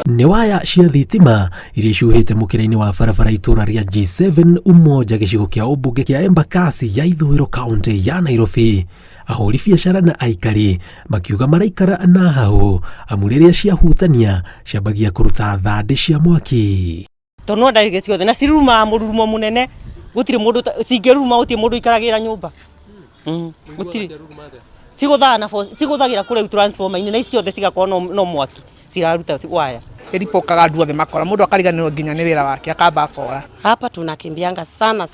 Nĩ waya cia thitima iria ciuhĩte mũkĩra-inĩ wa barabara itura ria G7 Umoja gĩcigo kĩa ũmbunge kĩa Embakasi ya ithũĩro kaunti ya Nairobi. Ahũri biacara na aikari makiuga maraikara na hau amu rĩrĩa ciahutania ciambagia kũruta thandĩ cia mwaki. Tono ndagĩke ciothe na ciruma mũrurumo mũnene gũtirĩ mũndũ cingĩruma gũtirĩ mũndũ ikaragĩra nyũmba. Gũtirĩ cigũthagira kũrĩa transformer-inĩ na iciothe cigakorwo no mwaki ciraruta waya. Ilipokaga ndu othe makora mundu akariganirwo nginya ni wira wake akamba akora. Hapa tunakimbianga sana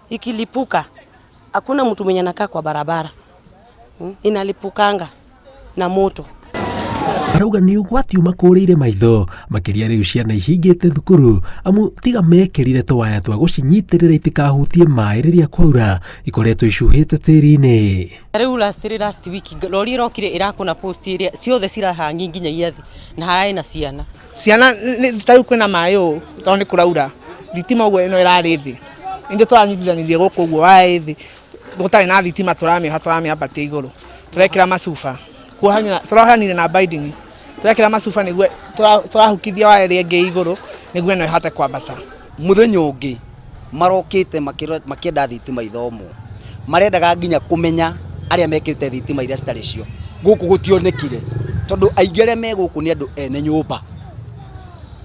ikilipuka hakuna mtu mwenye anakaa kwa barabara, inalipukanga na moto. Arauga ni ugwati umakũrĩire maitho makĩria rĩu ciana ihingĩte thukuru amu tiga mekerire tũwaya twa gũcinyitĩrĩra itikahutie maĩ rĩrĩa kwaura ikoretwo icuhĩte tĩri-inĩ. Rĩu last week lori irokire irakona post iria ciothe cirahangi nginya iathi na haraĩ na ciana tarĩu kwĩna maĩ ũũ tondũ nĩ kũraura thitima ũguo ĩno ĩrarĩ thĩ ĩndĩ twanyitithanirie gũkũ ũguo waĩ thĩ gũtarĩ na thitima tũramĩambatia igũrũ tũrekĩra macuba tũrahanire na binding turekera macuba nĩguo tũrahukithia wa ĩrĩa ĩngĩ igũrũ nĩguo ĩno ĩhote kwambata. Mũthenya ũngĩ marokĩte makĩenda thitima ithomo marendaga nginya kũmenya arĩa mekĩrĩte thitima iria citarĩ cio gũkũ gũtionekire tondũ aingĩ arĩa me gũkũ nĩ andũ ene nyũmba,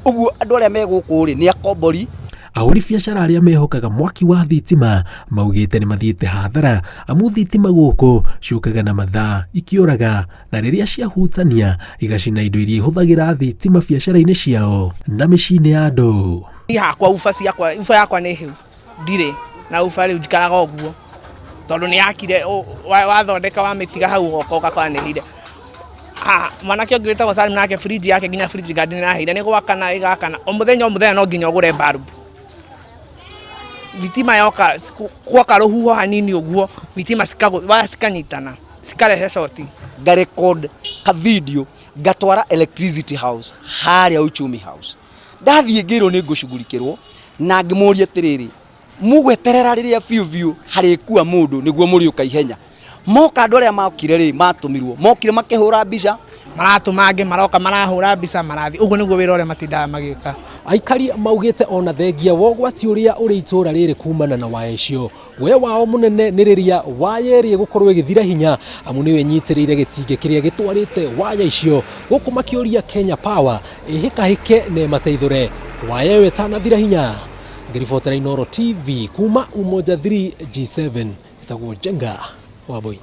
ũguo andũ arĩa me gũkũ rĩ nĩ akombori. Ahũri biacara arĩa mehokaga mwaki wa thitima maugĩte nĩ mathiĩte hathara amu thitima gũkũ ciũkaga na mathaa ikĩũraga na rĩrĩa ciahutania igacina indo iria ihũthagĩra thitima biacara-inĩ ciao na mĩciĩ-inĩ ya andũ. Yakwa ufa yakwa nĩ hĩu ndirĩ na ufa rĩu njikaraga ũguo tondũ nĩ yakire wathondeka wamĩtiga hau ũgakora nĩ hire. Mwanake ũngĩ wĩtagwo Salim nake fridge yake nginya fridge garden nĩ yahire nĩ gwakana igakana o mũthenya no nginya ũgũre bulb. Thitima yoka gwaka rũhuho hanini ũguo thitima cikanyitana cikarehe shoti. Ngarecord ka video ngatwara electricity house harĩa Uchumi house ndathiĩ ngĩrwo nĩ ngũshughulikĩrwo na ngĩmũria atĩrĩrĩ mũgweterera rĩrĩa biũ harĩkua mũndũ nĩguo mũrĩũka ihenya. Moka andũ arĩa makire rĩ matũmirwo mokire makĩhũra mbica maratũmange maroka marahũra mbica marathi ũguo nĩguo wĩra ũrĩa matindaga magĩka. Aikari maugĩte ona thengia wogwati ũrĩa ũrĩ itũra rĩrĩ kumana na waya icio we wao mũnene nĩ rĩrĩa waya ĩrĩ gũkorwo ĩgĩthira hinya amu nĩwe nyitĩrĩire gĩtingĩ kĩrĩa gĩtwarĩte waya icio gũkũ makĩũria Kenya Power ĩhĩkahĩke na ĩmateithũre waya ĩyo ĩtanathira hinya. Ngĩribotera Inooro TV kuma Umoja 3 G7 itagwo Jenga Wambui.